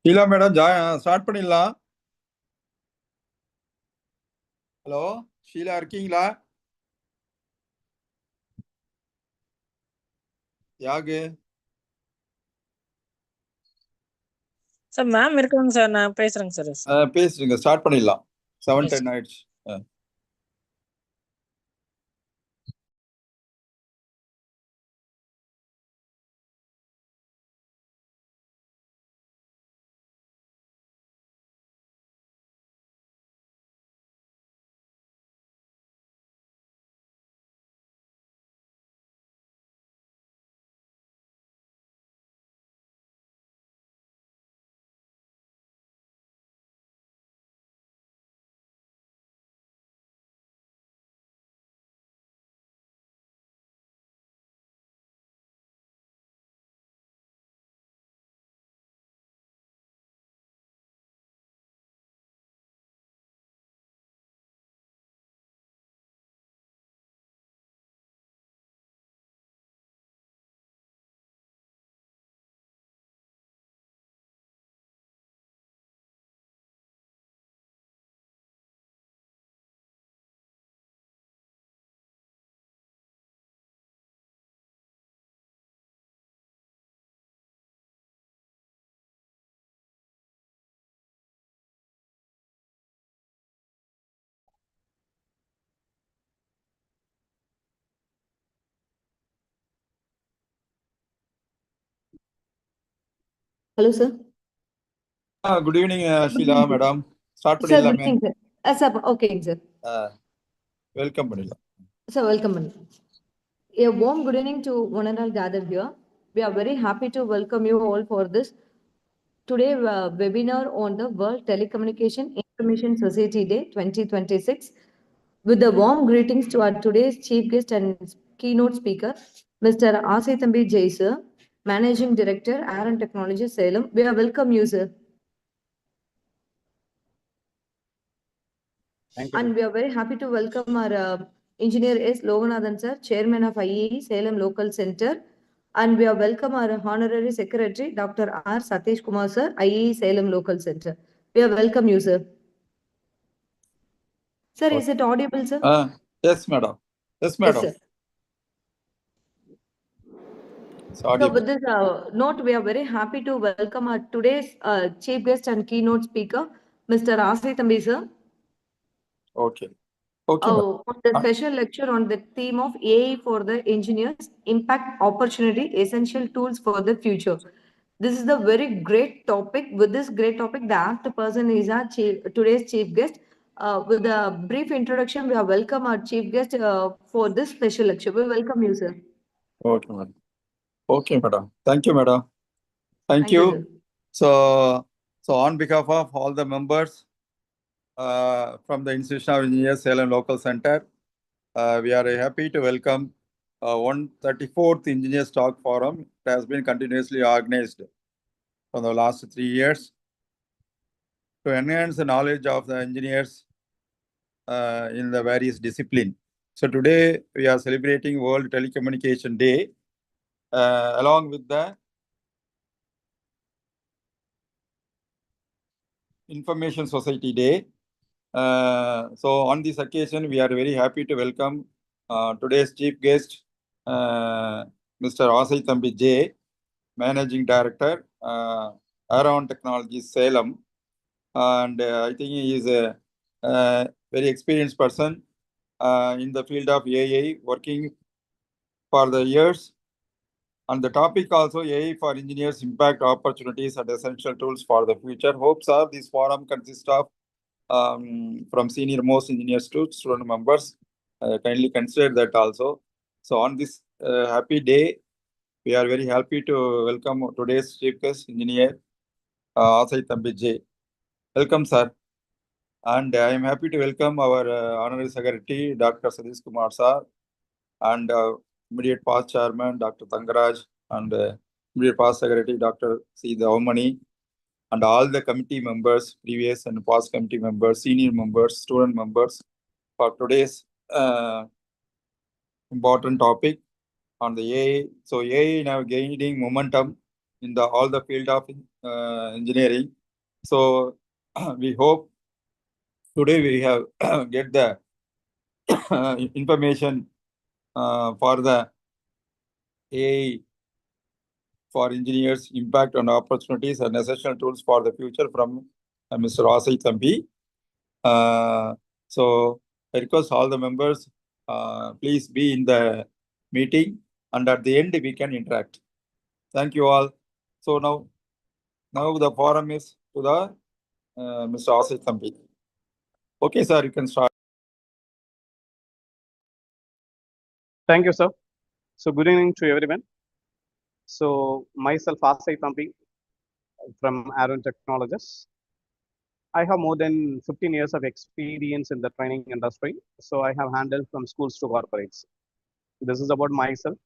Sheila madam, start பண்ணிடலாம். Hello Sheila இருக்கீங்களா? யாகு sir ma'am இருக்காங்க சார், நான் பேசுறேங்க சார். பேசுங்க, ஸ்டார்ட் பண்ணிடலாம். 7:10 ஆயிடுச்சு. Hello, sir. Good evening Sheela madam, start Sir, good பண்ணிடலாமே. evening, sir. Sir, okay, sir. Welcome பண்ணிடலாம். Sir, welcome. A warm good evening to one and all gathered here. We are very happy to welcome you all for this today webinar on the World Telecommunication Information Society Day 2026. With the warm greetings to our today's chief guest and keynote speaker, Mr. Asithambi Jay, sir, Managing Director, Air and Technology, Salem. We are welcome you, sir. Thank you. And we are very happy to welcome our engineer S. Loganathan, sir, Chairman of IEI, Salem Local Center. And we are welcome our Honorary Secretary, Dr. R. Satish Kumar, sir, IEI, Salem Local Center. We are welcome you, sir. Sir, is it audible, sir? Yes, madam. Yes, madam. Yes, sir. So with this note, we are very happy to welcome our today's chief guest and keynote speaker, Mr. Asithambi, sir. Okay. Okay. On the special lecture on the theme of AI for the engineers, impact, opportunity, essential tools for the future. This is the very great topic. With this great topic, the apt person is our today's chief guest. With a brief introduction, we are welcome our chief guest for this special lecture. We welcome you, sir. Okay, madam. Okay, madam. Thank you, madam. Thank you, you. So on behalf of all the members from the Institution of Engineers, Salem Local Center, we are happy to welcome 134th Engineers Talk Forum. It has been continuously organized for the last 3 years to enhance the knowledge of the engineers in the various disciplines. So today we are celebrating World Telecommunication Day along with the Information Society Day. So on this occasion, we are very happy to welcome today's chief guest, Mr. Asithambi J, Managing Director, Around Technologies, Salem. And I think he is a very experienced person in the field of AI, working for the years. And the topic also, AI for engineers, impact, opportunities, and essential tools for the future. Hopes are this forum consists of from senior most engineers to student members. Kindly consider that also. So on this happy day, we are very happy to welcome today's chief guest engineer, Asithambi J. Welcome, sir. And I am happy to welcome our Honorary Secretary, Dr. Satish Kumar, sir, and immediate past chairman, Dr. Tangaraj, and immediate past secretary, Dr. C. Dhaumani, and all the committee members, previous and past committee members, senior members, student members, for today's important topic on the AI. So AI now gaining momentum in all the field of engineering. So we hope today we have get the information for the AI for engineers, impact on opportunities and essential tools for the future from Mr. Asai Thambi. So I request all the members, please be in the meeting, and at the end we can interact. Thank you all. So now the forum is to the Mr. Asai Thambi. Okay, sir, you can start. Thank you, sir. So good evening to everyone. So myself, Asai Thambi from Aaron Technologies. I have more than 15 years of experience in the training industry. So I have handled from schools to corporates. This is about myself.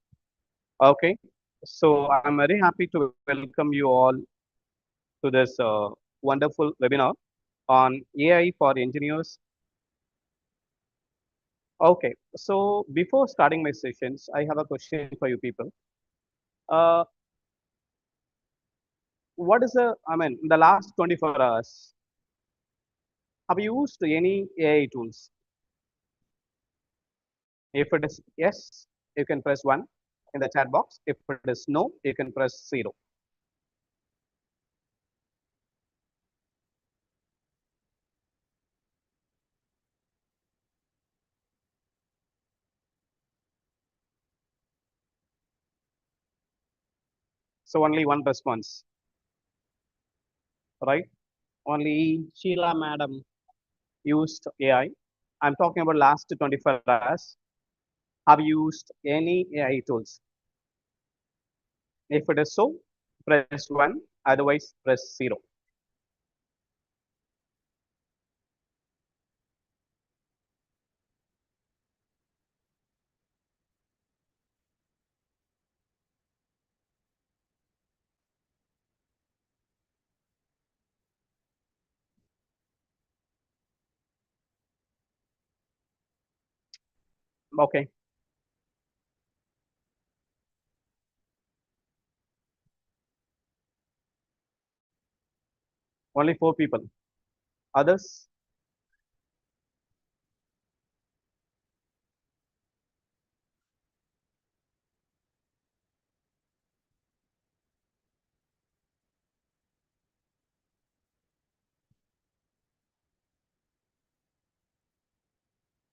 Okay. So I'm very happy to welcome you all to this wonderful webinar on AI for engineers. Okay. So before starting my sessions, I have a question for you people. What is in the last 24 hours, have you used any AI tools? If it is yes, you can press 1 in the chat box. If it is no, you can press 0. So only one response, right? Only Sheila madam used AI. I'm talking about last 24 hours. Have you used any AI tools? If it is so, press 1. Otherwise, press 0. Okay. Only 4 people. Others?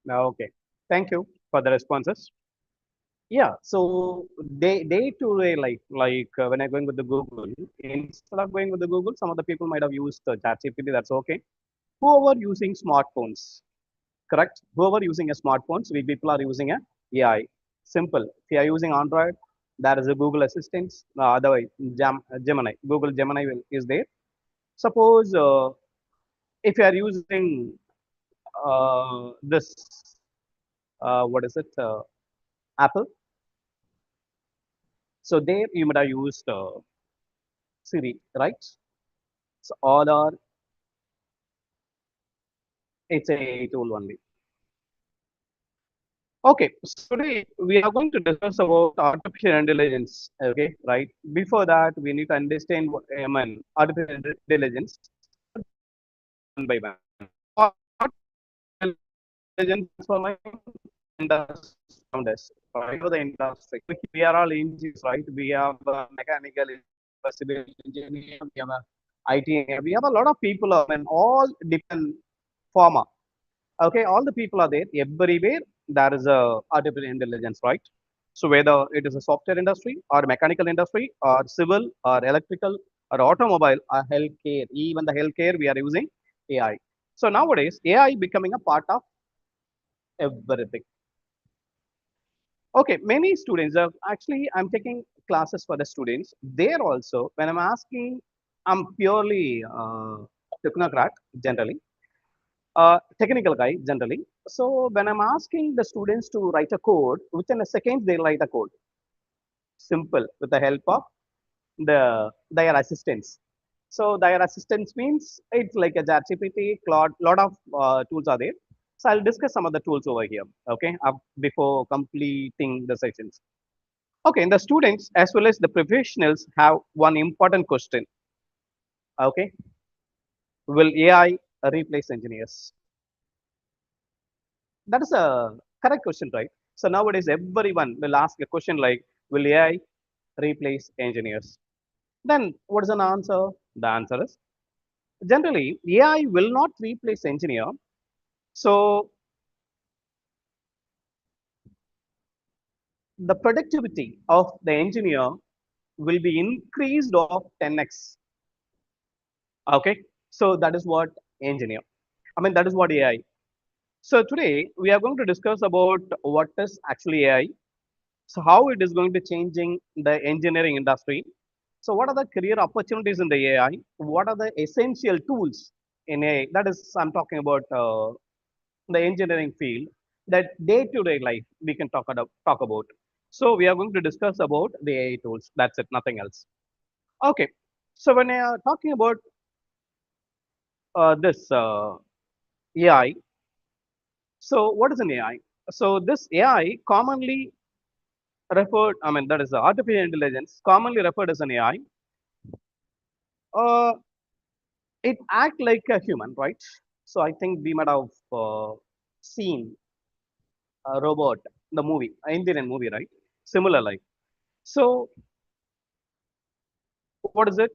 Okay. Thank you for the responses. Yeah, so day to day, when I'm going with the Google, instead of going with the Google, some of the people might have used ChatGPT. That's okay. Whoever using smartphones, correct? Whoever using a smartphones, we people are using a AI. Simple. If you are using Android, there is a Google Assistant. Otherwise, Gemini, Google Gemini is there. Suppose if you are using this, what is it? Apple. So there you might have used Siri, right? So all are, it's a tool only. Okay, so today we are going to discuss about artificial intelligence. Okay, right? Before that, we need to understand what artificial intelligence one by one. Artificial intelligence for my industry around us, right? For the industry, we are all engineers, right? We have mechanical, civil engineer, we have IT, we have a lot of people, all different former. Okay, all the people are there. Everywhere there is a artificial intelligence, right? So whether it is a software industry or mechanical industry or civil or electrical or automobile or healthcare, even the healthcare we are using AI. So nowadays AI becoming a part of everything. Okay, many students are actually, I'm taking classes for the students. There also, when I'm asking, I'm purely technocrat generally, technical guy generally. So when I'm asking the students to write a code, within a second they write a code. Simple, with the help of their assistants. So their assistants means it's like a ChatGPT, Claude, lot of tools are there. So I'll discuss some of the tools over here. Okay, before completing the sessions. Okay, the students as well as the professionals have one important question. Okay, will AI replace engineers? That is a correct question, right? So nowadays everyone will ask a question like, will AI replace engineers? Then what is an answer? The answer is generally AI will not replace engineer. So the productivity of the engineer will be increased of 10x. Okay, so that is what engineer. I mean that is what AI. So today we are going to discuss about what is actually AI. So how it is going to changing the engineering industry. So what are the career opportunities in the AI? What are the essential tools in AI? That is, I'm talking about the engineering field. That day-to-day life we can talk about. So we are going to discuss about the AI tools. That's it, nothing else. Okay. So when I are talking about this AI, so what is an AI? So this AI commonly referred, I mean that is the artificial intelligence commonly referred as an AI. Uh, it act like a human, right? So I think we might have seen a robot, the movie, Indian movie, right? Similar like. So what is it?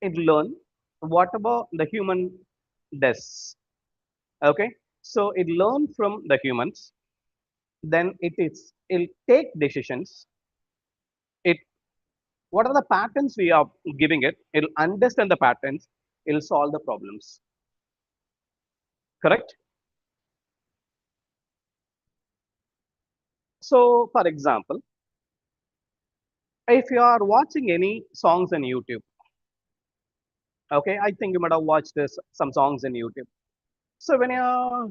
It learn whatever the human does. Okay. So it learn from the humans. Then it'll take decisions. It what are the patterns we are giving it? It'll understand the patterns. It'll solve the problems. Correct. So for example, if you are watching any songs on YouTube, okay, I think you might have watched this some songs in YouTube. So when you're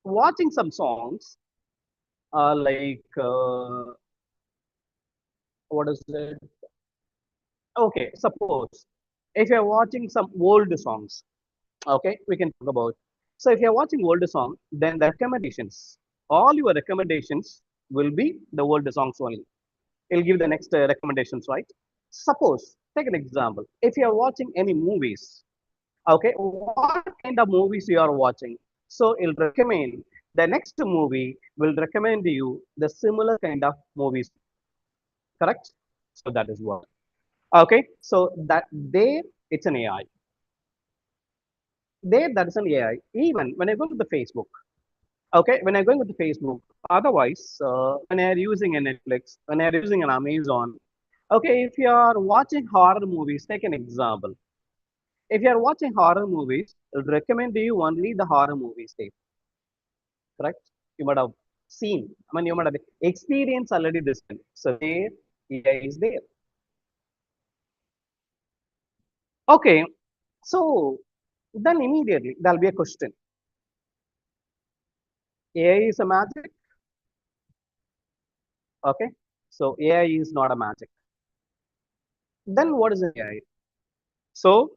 watching some songs, like what is it? Okay, suppose if you're watching some old songs, okay, we can talk about. So if you're watching old song, then the recommendations, all your recommendations will be the old songs only. It'll give the next recommendations, right? Suppose, take an example. If you're watching any movies, okay, what kind of movies you are watching? So it'll recommend the next movie will recommend you the similar kind of movies, correct? So that is what. Okay, so that there it's an AI. There that is an AI. Even when I go to the Facebook, okay, when I go with the Facebook, otherwise when I are using a Netflix, when I are using an Amazon, okay, if you are watching horror movies, take an example. If you are watching horror movies, it'll recommend you only the horror movies. Correct? You might have seen, I mean, you might have experienced already this one. So there, AI is there. Okay, so then immediately there'll be a question. AI is a magic. Okay, so AI is not a magic. Then what is an AI? So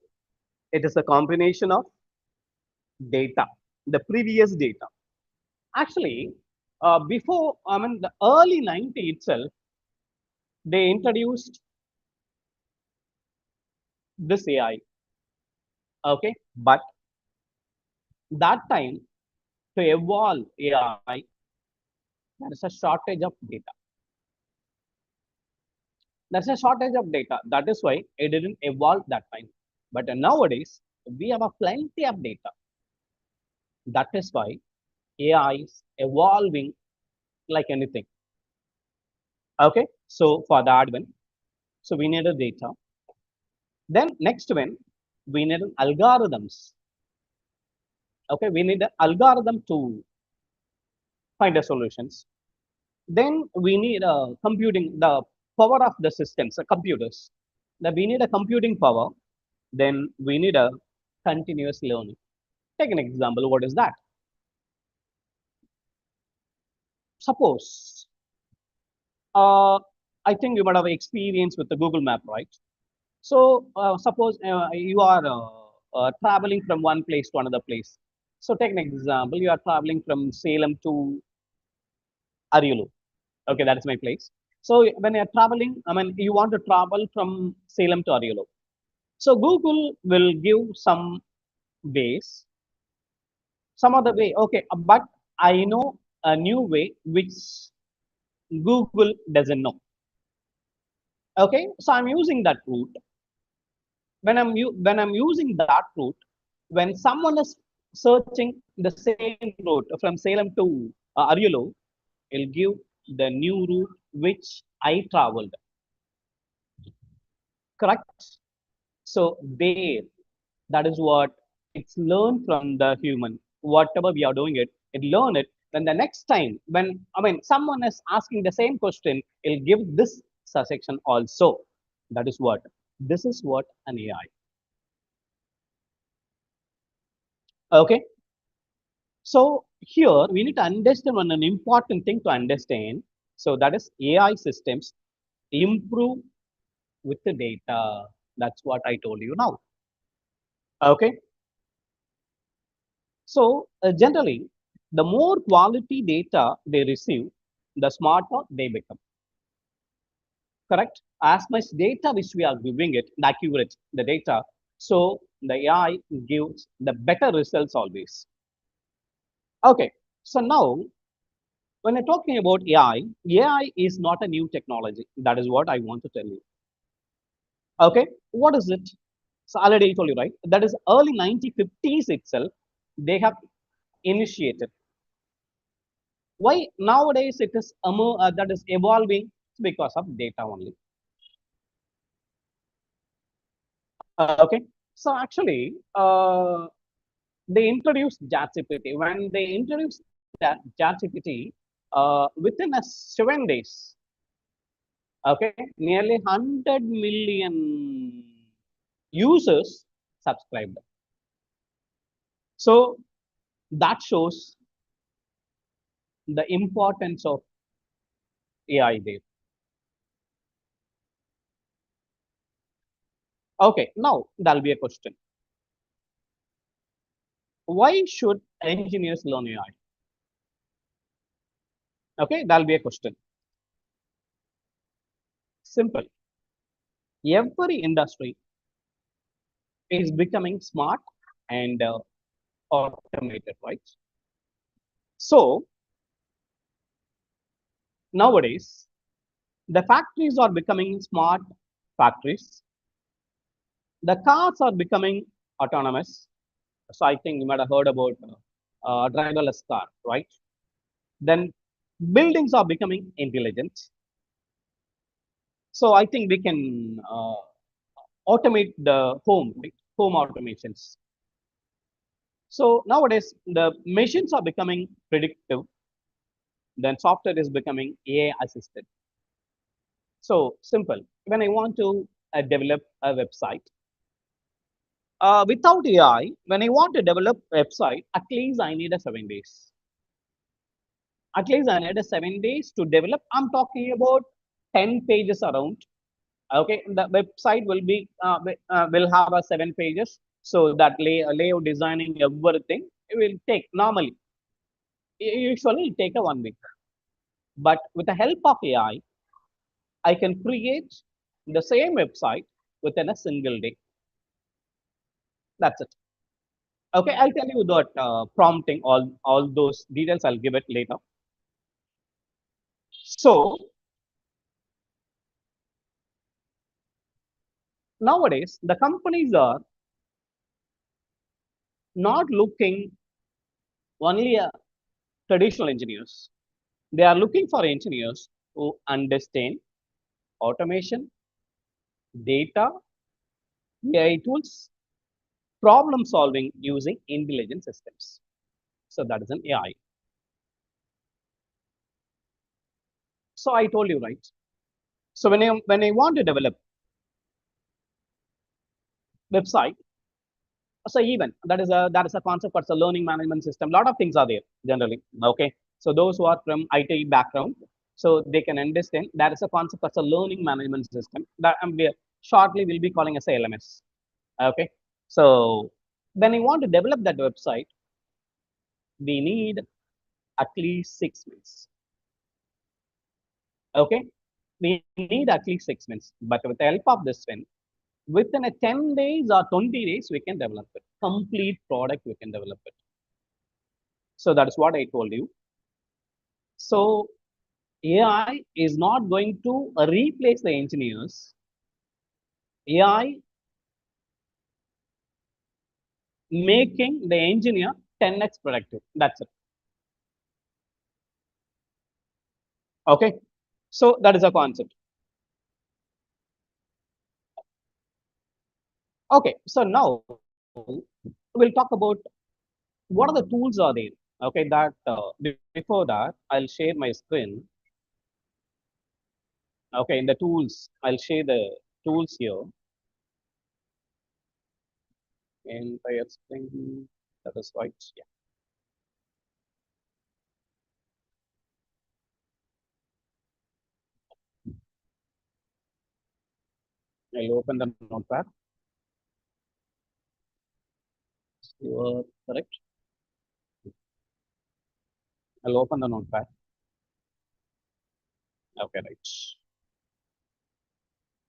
it is a combination of data, the previous data. Actually, before, I mean, the early 90 itself, they introduced this AI. Okay, but that time to evolve AI, there is a shortage of data. There's a shortage of data. That is why it didn't evolve that time. But nowadays, we have a plenty of data. That is why AI is evolving like anything. Okay, so for the admin, so we need a data. Then next one, we need algorithms. Okay, we need an algorithm to find the solutions. Then we need a computing, the power of the systems, the computers. Then we need a computing power. Then we need a continuous learning. Take an example. What is that? Suppose, I think you might have experience with the Google Map, right? So suppose you are traveling from one place to another place. So take an example. You are traveling from Salem to Arielu. Okay, that's my place. So when you're traveling, I mean, you want to travel from Salem to Ariolo. So Google will give some ways, some other way. Okay, but I know a new way which Google doesn't know. Okay, so I'm using that route. When I'm using that route, when someone is searching the same route from Salem to Ariolo, it'll give the new route which I traveled. Correct? So there, that is what it's learned from the human. Whatever we are doing it learn it. Then the next time when someone is asking the same question, it'll give this section also. That is what. This is what an AI. Okay. So here we need to understand one an important thing to understand. So that is AI systems improve with the data. That's what I told you now. Okay. So generally, the more quality data they receive, the smarter they become. Correct? As much data which we are giving it, the accurate the data, so the AI gives the better results always. Okay. So now, when I'm talking about AI is not a new technology. That is what I want to tell you. Okay. What is it? So already I told you, right? That is early 1950s itself. They have initiated. Why nowadays it is that is evolving because of data only. Okay, so actually, they introduced ChatGPT. When they introduced that ChatGPT, within a 7 days, okay, nearly 100 million users subscribed. So that shows the importance of AI there. Okay, now there'll be a question. Why should engineers learn AI? Okay, that'll be a question. Simple. Every industry is becoming smart and automated, right? So nowadays, the factories are becoming smart factories. The cars are becoming autonomous. So I think you might have heard about driverless car, right? Then buildings are becoming intelligent. So I think we can automate the home, right? Home automations. So nowadays, the machines are becoming predictive. Then software is becoming AI assisted. So simple. When I want to develop a website, without AI, when I want to develop a website, at least I need a 7 days. At least I need a 7 days to develop. I'm talking about 10 pages around. Okay, the website will be will have a 7 pages. So that layout, designing, everything, it will take normally. Usually it take a 1 week. But with the help of AI, I can create the same website within a single day. That's it. Okay, I'll tell you that prompting, all those details, I'll give it later. So nowadays, the companies are not looking only at traditional engineers. They are looking for engineers who understand automation, data, AI tools, problem solving using intelligent systems. So that is an AI. So I told you, right? So when I want to develop website, so even that is a concept that's a learning management system. A lot of things are there generally. Okay. So those who are from IT background, so they can understand that is a concept that's a learning management system that shortly we'll be calling as a LMS. Okay. So when you want to develop that website, we need at least 6 months. Okay, we need at least 6 months, but with the help of this one, within a 10 days or 20 days, we can develop it. Complete product, we can develop it. So that's what I told you. So AI is not going to replace the engineers. AI making the engineer 10x productive. That's it. Okay. So that is a concept. Okay. So now we'll talk about what are the tools are there. Okay. That before that, I'll share my screen. Okay. In the tools, I'll share the tools here. Entire screen. That is right. Yeah. I'll open the notepad. You are correct. I'll open the notepad. Okay, right.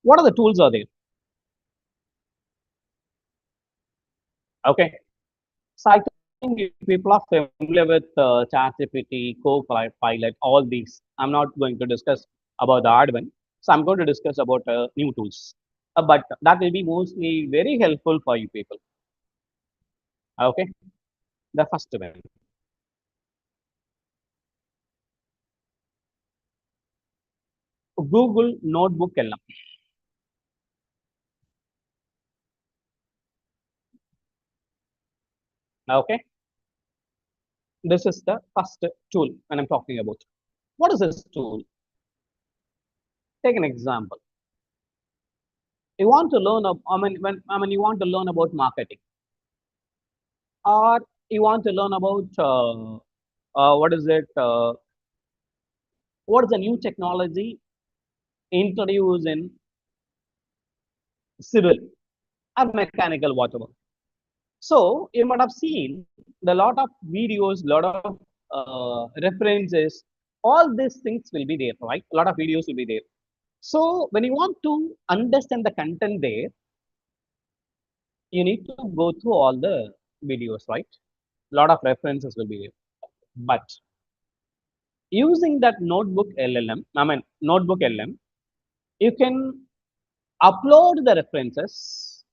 What are the tools are there? Okay. So I think if people are familiar with ChatGPT, Copilot, all these. I'm not going to discuss about the hard one. So I'm going to discuss about new tools. But that will be mostly very helpful for you people. Okay. The first one. Google Notebook LM. Okay. This is the first tool when I'm talking about. What is this tool? Take an example. You want to learn you want to learn about marketing, or you want to learn about what is it? What is the new technology introduced in civil or mechanical, whatever. So you might have seen the lot of videos, lot of references. All these things will be there, right? A lot of videos will be there. So when you want to understand the content there, you need to go through all the videos, right? A lot of references will be there. But using that notebook LM, you can upload the references,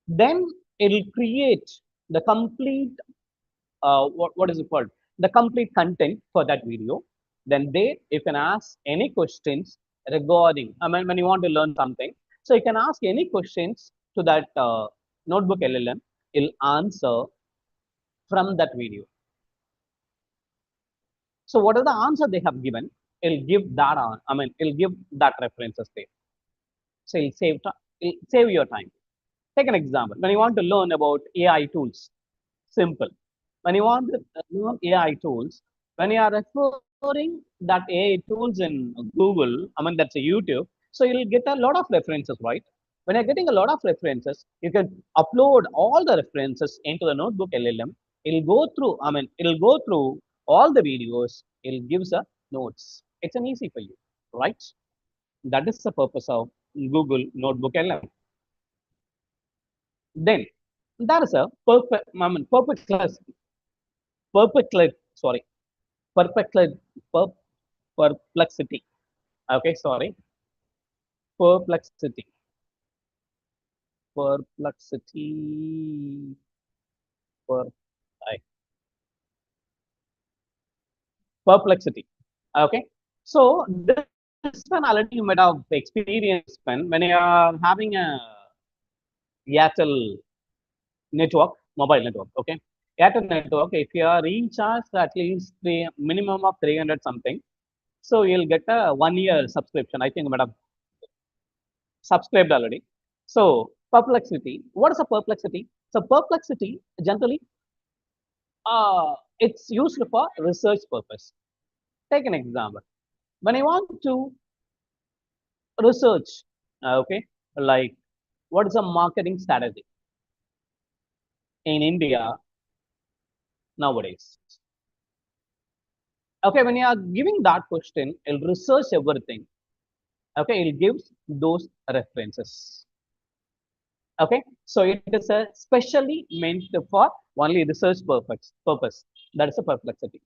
then it'll create the complete what is it called? The complete content for that video. Then there you can ask any questions regarding, when you want to learn something. So you can ask any questions to that notebook LLM. It'll answer from that video. So what are the answer they have given? It'll give that it'll give that references there. So it'll save your time. Take an example. When you want to learn about AI tools, simple. When you want to learn AI tools, when you are referring that AI tools in Google, that's a YouTube, so you'll get a lot of references, right? When you're getting a lot of references, you can upload all the references into the notebook LLM. It'll go through all the videos. It'll gives a notes. It's an easy for you, right? That is the purpose of Google Notebook LLM. Then that is a sorry, perplexity, perplexity. Okay, sorry, perplexity, perplexity, per, perplexity. Okay, so this one already you might have experienced when you are having a Airtel network, mobile network. Okay, Airtel network. If you are recharged at least minimum of 300 something, so you'll get a 1 year subscription. I think you might have subscribed already. So perplexity. What is a perplexity? So perplexity generally it's used for research purpose. Take an example. When I want to research, okay, like what is a marketing strategy in India nowadays? Okay, when you are giving that question, it'll research everything. Okay, it gives those references. Okay, so it is a specially meant for only research purpose. That is a perplexity.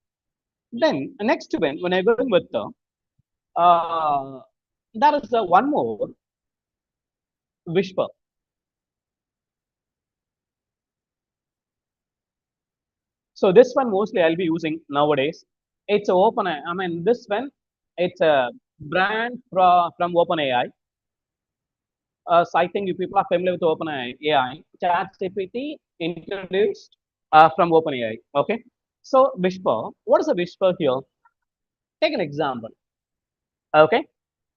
Then next when I going with the there is one more whisper. So this one mostly I'll be using nowadays. It's a open. I mean this one, it's a brand from OpenAI. So I think you people are familiar with OpenAI. ChatGPT introduced from OpenAI. Okay. So whisper. What is a whisper here? Take an example. Okay.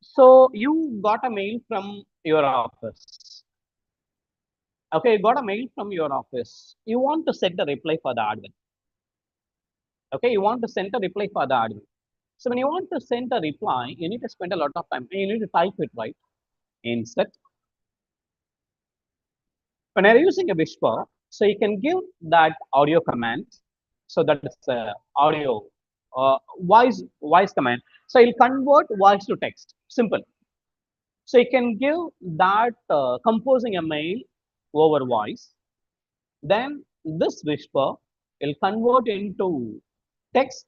So you got a mail from your office. Okay, you got a mail from your office. You want to send a reply for the admin. Okay, you want to send a reply for the admin. So when you want to send a reply, you need to spend a lot of time. You need to type it, right? Instead, when you're using a whisper, so you can give that audio command. So that is audio voice command. So you'll convert voice to text. Simple. So you can give that composing a mail over voice. Then this whisper will convert into text.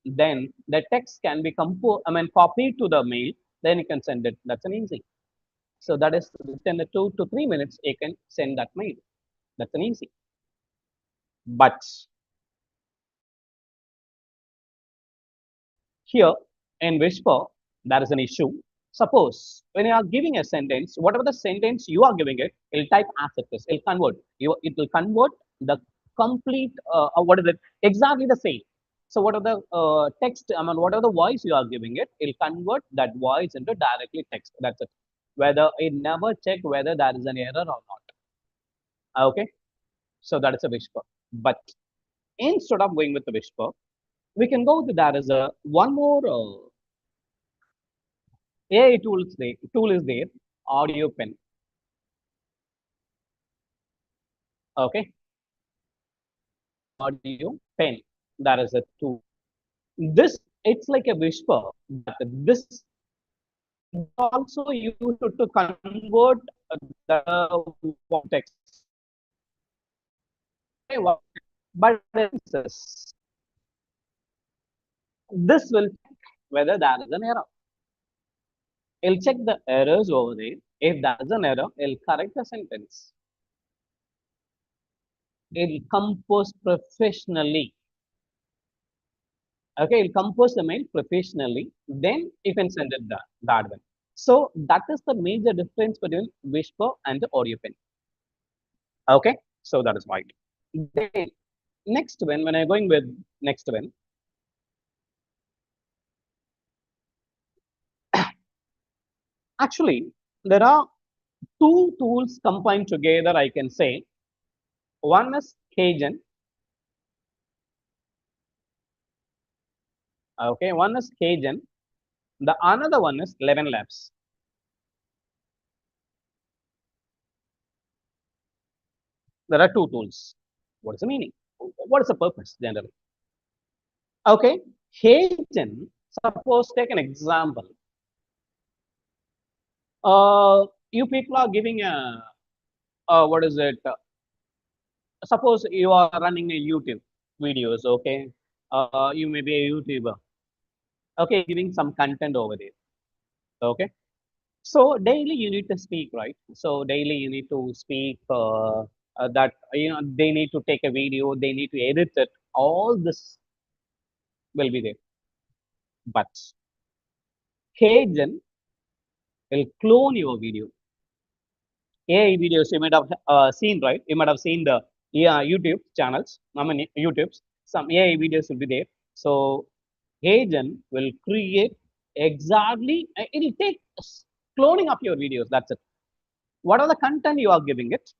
Then the text can be copied to the mail. Then you can send it. That's an easy. So that is within the 2 to 3 minutes, you can send that mail. That's an easy. But here in whisper, there is an issue. Suppose when you are giving a sentence, whatever the sentence you are giving it, it'll type as it is. It'll convert. It will convert the complete. What is it? Exactly the same. So whatever the text, whatever the voice you are giving it, it'll convert that voice into directly text. That's it. Whether it never check whether there is an error or not. Okay. So that is a whisper. But instead of going with the whisper, we can go with that as a one more AI tool is there, audio pen. Okay, audio pen. That is a tool. This it's like a whisper, but this also used to convert the text. Okay, but this will check whether there is an error. It'll check the errors over there. If there is an error, it'll correct the sentence. It'll compose professionally. Okay, it'll compose the mail professionally. Then you can send it that way. So that is the major difference between whisper and the audio pen. Okay, so that is right. Then next one, when I'm going with next one, actually there are two tools combined together. I can say one is Cajun. Okay, one is Cajun. The another one is 11 Labs. There are two tools. What is the meaning? What is the purpose generally? Okay, Cajun. Suppose take an example. You people are giving a what is it? Suppose you are running a YouTube videos. Okay, you may be a YouTuber. Okay, giving some content over there. Okay, so daily you need to speak, right? So daily you need to speak that they need to take a video, they need to edit it. All this will be there, but Cajun will clone your video. AI videos you might have seen, right? You might have seen the YouTube channels. YouTube's some AI videos will be there. So agent will create exactly. It'll take cloning up your videos. That's it. What are the content you are giving it?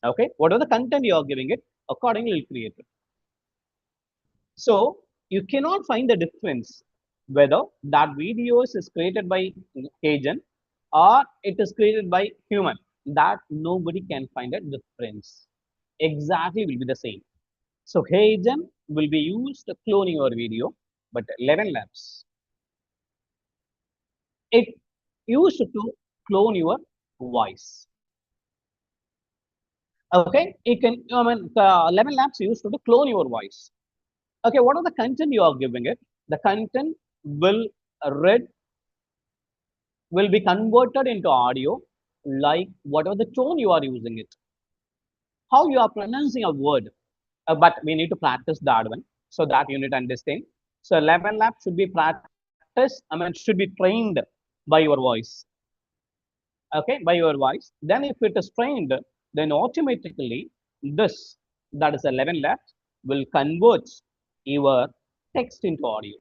Okay. What are the content you are giving it? Accordingly, it'll create it. So you cannot find the difference whether that videos is created by agent or it is created by human. That nobody can find a difference. Exactly will be the same. So agent will be used to cloning your video. but 11 labs. It used to clone your voice. Okay, it can, I mean, the 11 labs used to clone your voice. Okay, what are the content you are giving it? The content will read, will be converted into audio, like whatever the tone you are using it, how you are pronouncing a word. But we need to practice that one, so that you need to understand. So 11 labs should be practiced, should be trained by your voice. Okay, by your voice. Then if it is trained, then automatically this, that is 11 labs, will convert your text into audio.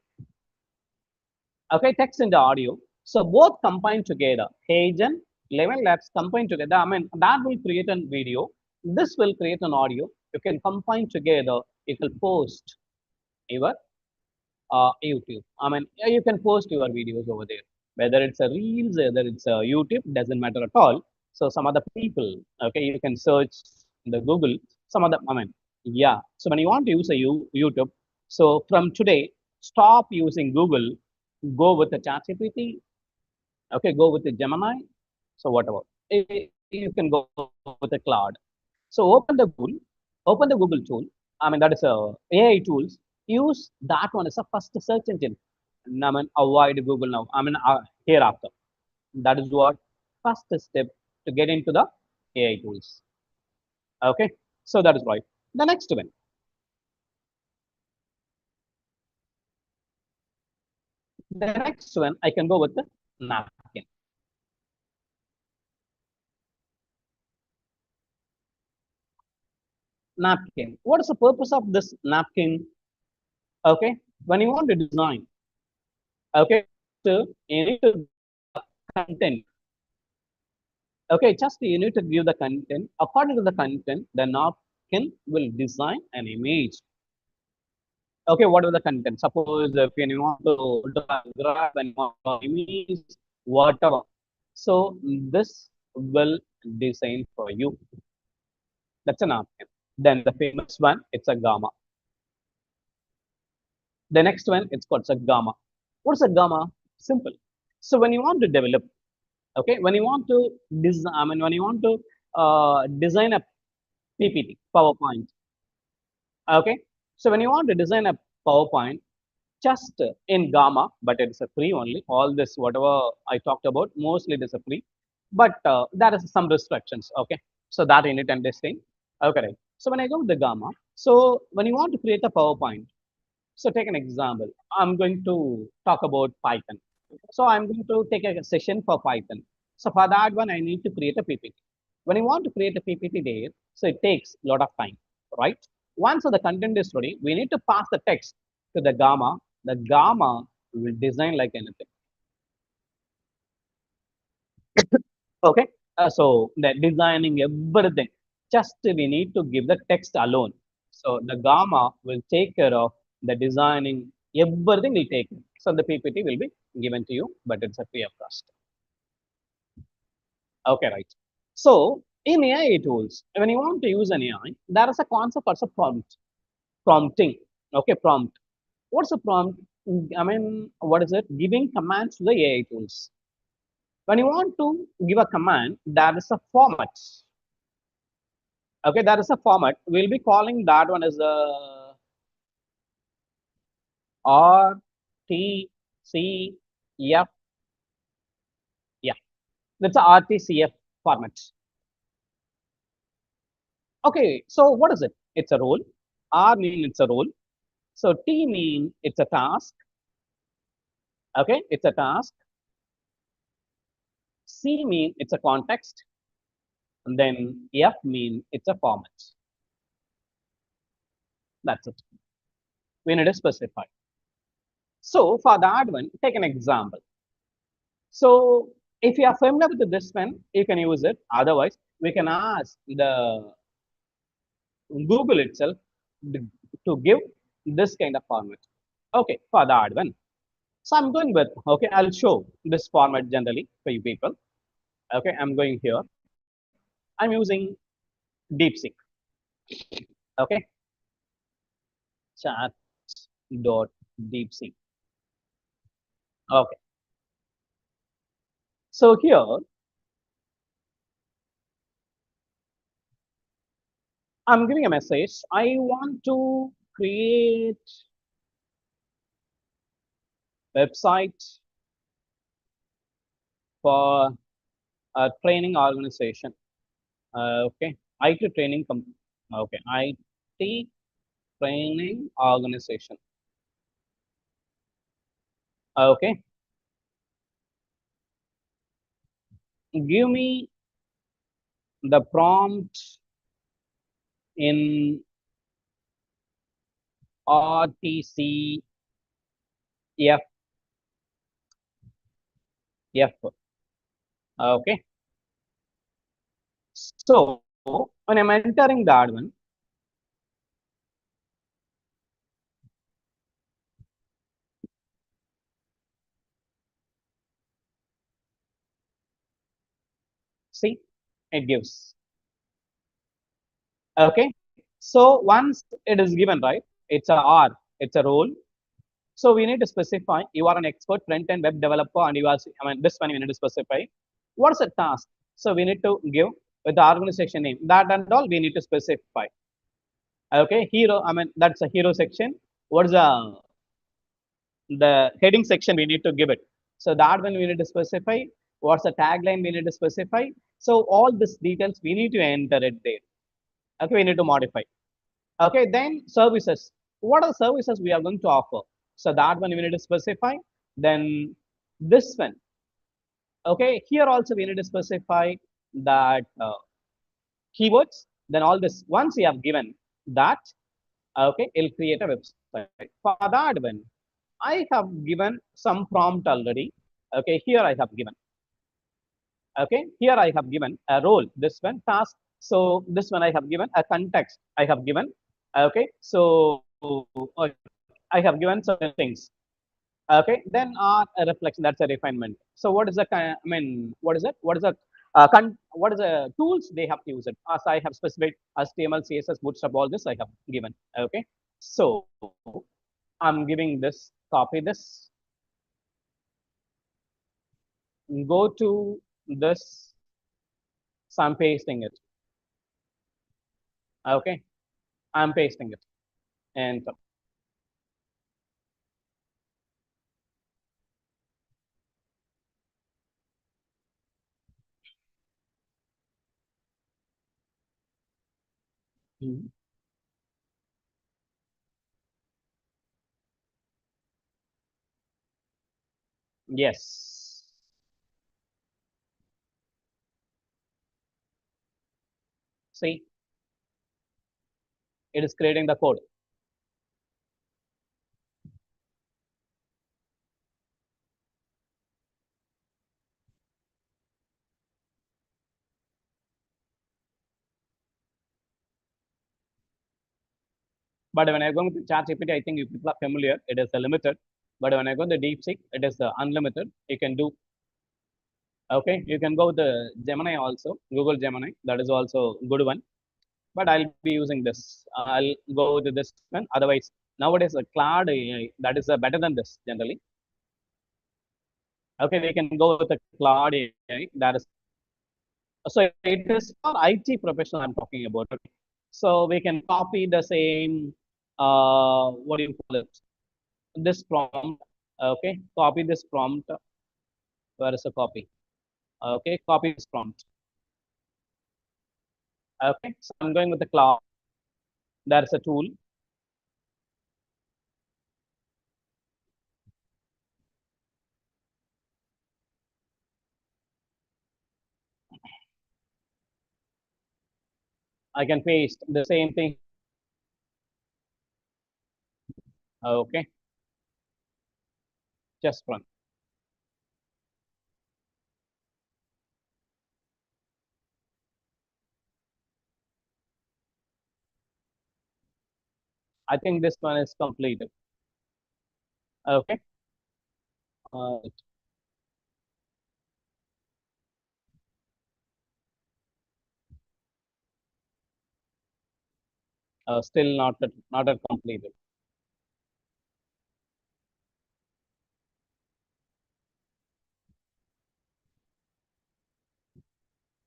Okay, text into audio. So both combined together, agent, 11 labs combined together. That will create a video. This will create an audio. You can combine together. It will post your YouTube. You can post your videos over there. Whether it's a Reels, whether it's a YouTube, doesn't matter at all. So some other people, okay, you can search in the Google. Some other, yeah. So when you want to use a YouTube, so from today, stop using Google. Go with the ChatGPT. Okay, go with the Gemini. So whatever, you can go with the cloud. So open the Google tool. That is a AI tools. Use that one as a first search engine. And, avoid Google now. Hereafter. That is what first step to get into the AI tools. Okay, so that is right. The next one. The next one, I can go with the napkin. Napkin. What is the purpose of this napkin? Okay, when you want to design, okay, so you need to content. Okay, just you need to give the content. According to the content, the napkin will design an image. Okay, what are the content? Suppose if you want to grab and image, whatever. So this will design for you. That's a napkin. Then the famous one, it's a gamma. The next one, it's called a gamma. What's a gamma? Simple. So when you want to develop, okay, when you want to design, when you want to design a PPT, PowerPoint, okay. So when you want to design a PowerPoint, just in gamma, but it's a free only. All this, whatever I talked about, mostly it is a free, but there is some restrictions. Okay, so that you need to understand. Okay, right. So when I go with the gamma, so when you want to create a PowerPoint, so take an example. I'm going to talk about Python. So I'm going to take a session for Python. So for that one, I need to create a PPT. When you want to create a PPT there, so it takes a lot of time, right? Once the content is ready, we need to pass the text to the gamma. The gamma will design like anything. Okay. So the designing everything, just we need to give the text alone. So the gamma will take care of the designing, everything will take it. So the PPT will be given to you, but it's a free of cost. Okay, right. So in AI tools, when you want to use an AI, there is a concept as a prompt, prompting. Okay, prompt. What's a prompt? What is it? Giving commands to the AI tools. When you want to give a command, there is a format. Okay, there is a format. We'll be calling that one as a R, T, C, F. Yeah, that's a RTCF format. Okay, so what is it? It's a role. R means it's a role. So T means it's a task. Okay, it's a task. C means it's a context. And then F means it's a format. That's it. We need to specify. So for that one, take an example. So if you are familiar with this one, you can use it. Otherwise, we can ask the Google itself to give this kind of format. Okay, for that one. So I'm going with, okay, I'll show this format generally for you people. Okay, I'm going here. I'm using DeepSeek. Okay, chat.gpt. deep sea. Okay. So here, I'm giving a message. I want to create website for a training organization. Okay, IT training. Okay, IT training organization. Okay, give me the prompt in RTCF. Okay, so when I'm entering that one, see, it gives. Okay, so once it is given, right, it's a R, it's a role. So we need to specify you are an expert front-end web developer and you are, this one we need to specify. What's the task? So we need to give with the organization name. That and all we need to specify. Okay, hero, that's a hero section. What is the heading section we need to give it. So that one we need to specify. What's the tagline we need to specify. So all these details we need to enter it there. Okay, we need to modify. Okay, then services. What are the services we are going to offer? So that one we need to specify. Then this one. Okay, here also we need to specify that keywords. Then all this, once we have given that, okay, it'll create a website. For that one, I have given some prompt already. Okay, here I have given. Okay, here I have given a role, this one task. So this one I have given a context. I have given. Okay, so I have given certain things. Okay, then a reflection, that's a refinement. So what is the what is it? What is the what is the tools they have to use it? As I have specified HTML, CSS, Bootstrap, all this I have given. Okay, so I'm giving this, copy this, go to this, so I'm pasting it. Okay, I'm pasting it, and yes, see, it is creating the code. But when I go to ChatGPT, I think you people are familiar. It is the limited. But when I go to DeepSeek, it is the unlimited. You can do. Okay, you can go with the Gemini also, Google Gemini. That is also a good one. But I'll be using this. I'll go to this one. Otherwise, nowadays the cloud AI, that is better than this generally. Okay, we can go with the cloud AI. That is so it is for IT professional I'm talking about. Okay. So we can copy the same. What do you call it? This prompt. Okay, copy this prompt. Where is the copy? Okay, copy this prompt. Okay, so I'm going with the cloud. There's a tool. I can paste the same thing. Okay, just run. I think this one is completed. Okay. Uh, Still not yet completed.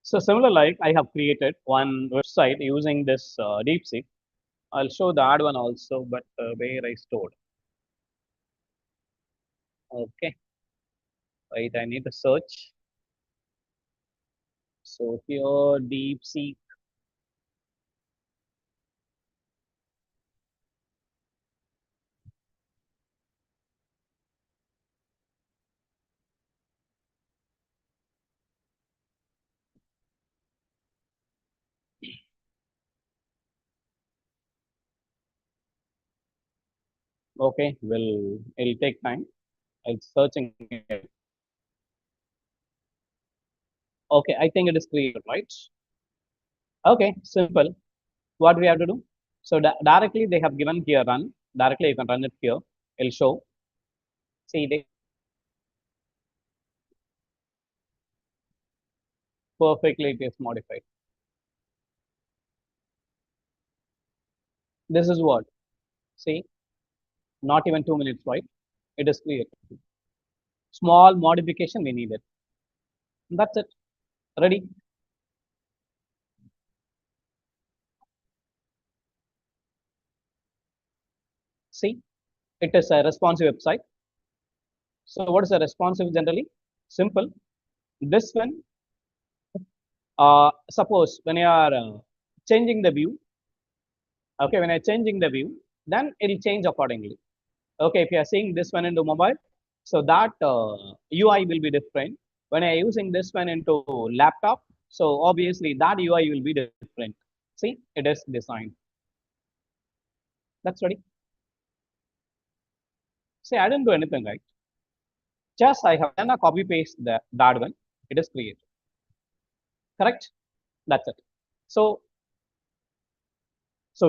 So similar like I have created one website using this DeepSeek. I'll show that one also, but where I stored. Okay, right. I need to search. So here DeepSeek. Okay, it'll take time. I'll searching it. Okay, I think it is created, right? Okay, simple. What we have to do? So directly they have given here run. Directly you can run it here. It'll show. See, they perfectly it is modified. This is what? See, not even 2 minutes, right? It is created. Small modification we needed. That's it. Ready? See, it is a responsive website. So what is a responsive generally? Simple. This one, suppose when you are changing the view, okay, when you're changing the view, then it will change accordingly. Okay, if you are seeing this one into mobile, so that UI will be different. When I using this one into laptop, so obviously that UI will be different. See, it is designed. That's ready. See, I didn't do anything, right? Just I have done a copy paste that one. It is created. Correct? That's it. So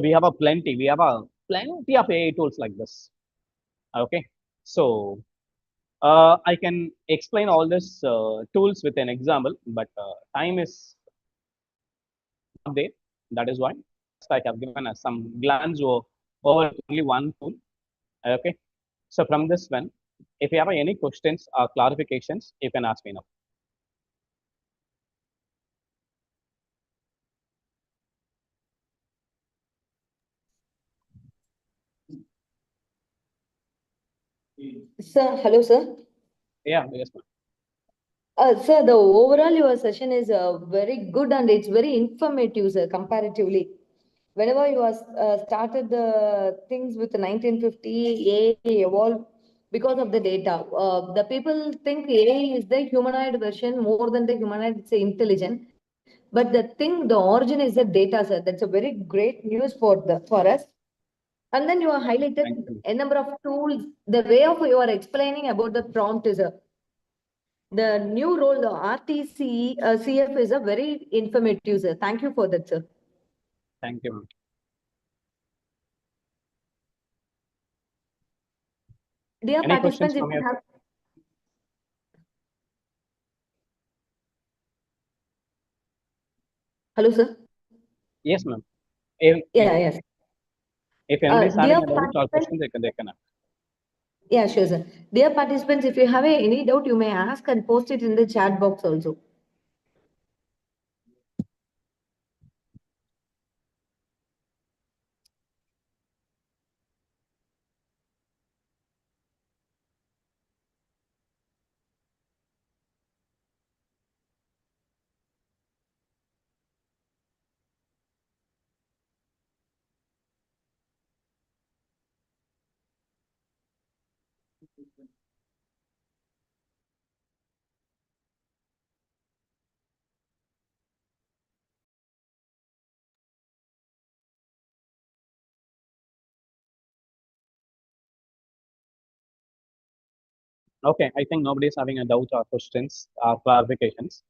we have a plenty of AI tools like this. Okay. So I can explain all this tools with an example, but time is not there. That is why I have given us some glance over only one tool. Okay. So from this one, if you have any questions or clarifications, you can ask me now. Sir, hello, sir. Yeah, yes, ma'am. Sir, the overall your session is very good and it's very informative, sir, comparatively. Whenever you started the things with 1950, AI evolved because of the data. The people think AI is the humanoid version more than the humanoid, it's intelligent. But the thing, the origin is the data, sir. That's a very great news for us. And then you are highlighted a number of tools. The way of you are explaining about the prompt is the new role, the RTC CF is a very informative, sir. Thank you for that, sir. Thank you, ma'am. Dear Any participants, questions if from you your have. Hello, sir. Yes, ma'am. If, Yeah, yes. if anybody is Dear having a doubt or participants, questions, they can ask. yeah, sure, sir. Dear participants, if you have any doubt, you may ask and post it in the chat box also. Okay, I think nobody is having a doubt or questions or clarifications.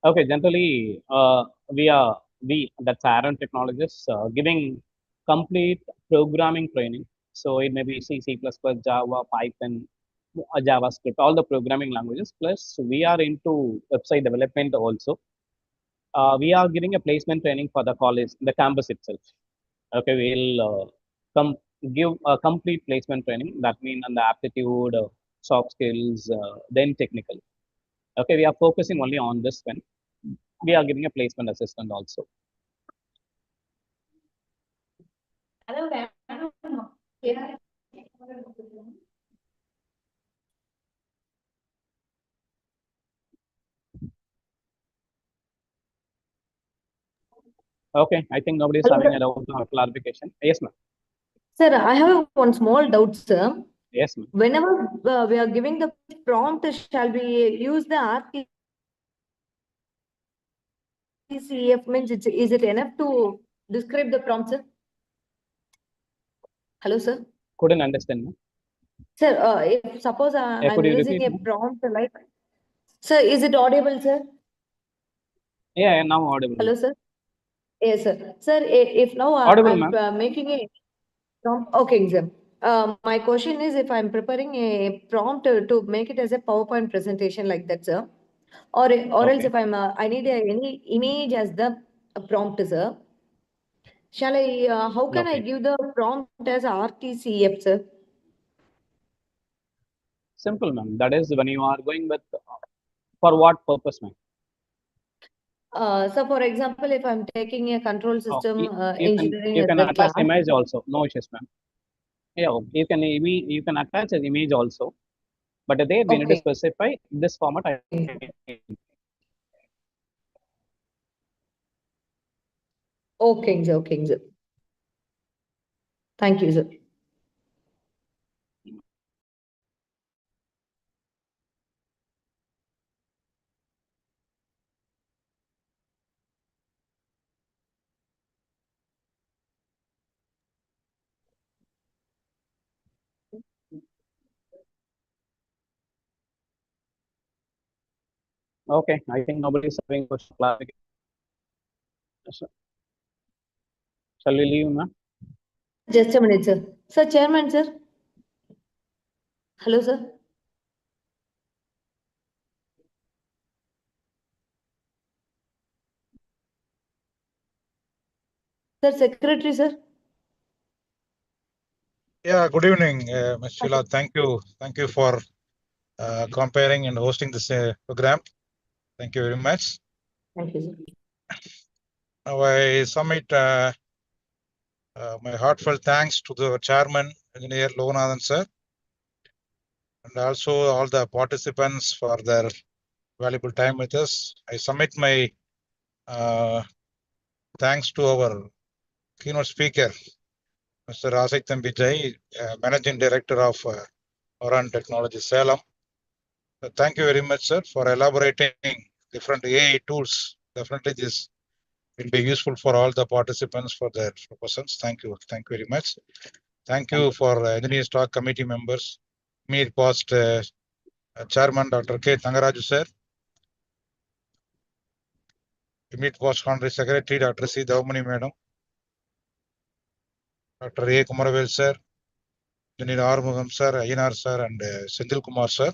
Okay, generally, that's Aaron Technologists giving complete programming training. So it may be C, Java, Python, JavaScript, all the programming languages. Plus, we are into website development also. We are giving a placement training for the college, the campus itself. Okay, we'll come give a complete placement training. That means on the aptitude, soft skills, then technical. Okay, we are focusing only on this one. we are giving a placement assistant also. Okay, I think nobody is Hello, having sir. a doubt or clarification. Yes, ma'am. Sir, I have one small doubt, sir. Yes, ma'am. Whenever we are giving the prompt, shall we use the RTCF means is it enough to describe the prompt, sir? Hello, sir. Couldn't understand, ma'am. Sir, if suppose I'm could you using repeat, a ma'am? prompt like, sir, is it audible, sir? Yeah, now audible. Hello, sir. Yes, sir. Sir, if now Audible, I'm ma'am. making a prompt, okay, sir. My question is if I'm preparing a prompt to make it as a PowerPoint presentation like that, sir, or else Okay. if I need any image as the prompt, sir. Shall I? How can I Okay. give the prompt as RTCF, sir? Simple, ma'am. That is when you are going with for what purpose, ma'am? So, for example, if I'm taking a control system engineering you as can a attach class. image also. No issues, ma'am. Yeah, you can attach an image also, but there we need to Okay. specify this format. Okay, sir. Okay, sir. Thank you, sir. Okay, I think nobody is having question clarification. Shall we leave, ma'am? Just a minute, sir. Sir, Chairman, sir. Hello, sir. Sir, Secretary, sir. Yeah, good evening, Ms. Sheila. Thank you. Thank you for comparing and hosting this program. Thank you very much. Thank you, sir. Now I submit my heartfelt thanks to the chairman, Engineer Loganathan sir, and also all the participants for their valuable time with us. I submit my thanks to our keynote speaker, Mr. Asik Vijay, Managing Director of Oran Technology Salem. Thank you very much, sir, for elaborating different AI tools. Definitely this will be useful for all the participants for their proposals. Thank you. Thank you very much. Thank you for Engineering Stock Committee members. Meet past Chairman Dr. K. Tangaraju, sir. Meet past Honorary Secretary Dr. C. Davmani, madam. Dr. A. Kumaravel, sir. Engineer R. Mugam, sir, Ayanar, sir, and Senthil Kumar, sir.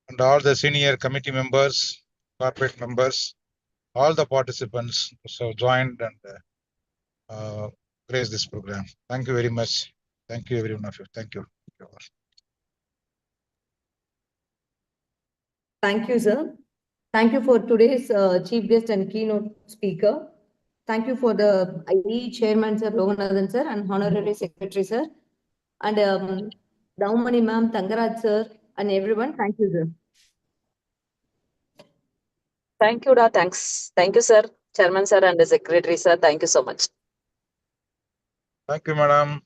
And all the senior committee members, corporate members, all the participants who have joined and grace this program. Thank you very much. Thank you, every one of you. Thank you. Thank you, sir. Thank you for today's chief guest and keynote speaker. Thank you for the IE chairman, sir, Loganathan, sir, and honorary secretary, sir. And Daumani ma'am, Tangaraj, sir, and everyone. Thank you, sir. Thank you, Da. Thanks. Thank you, sir. Chairman, sir, and the secretary, sir. Thank you so much. Thank you, madam.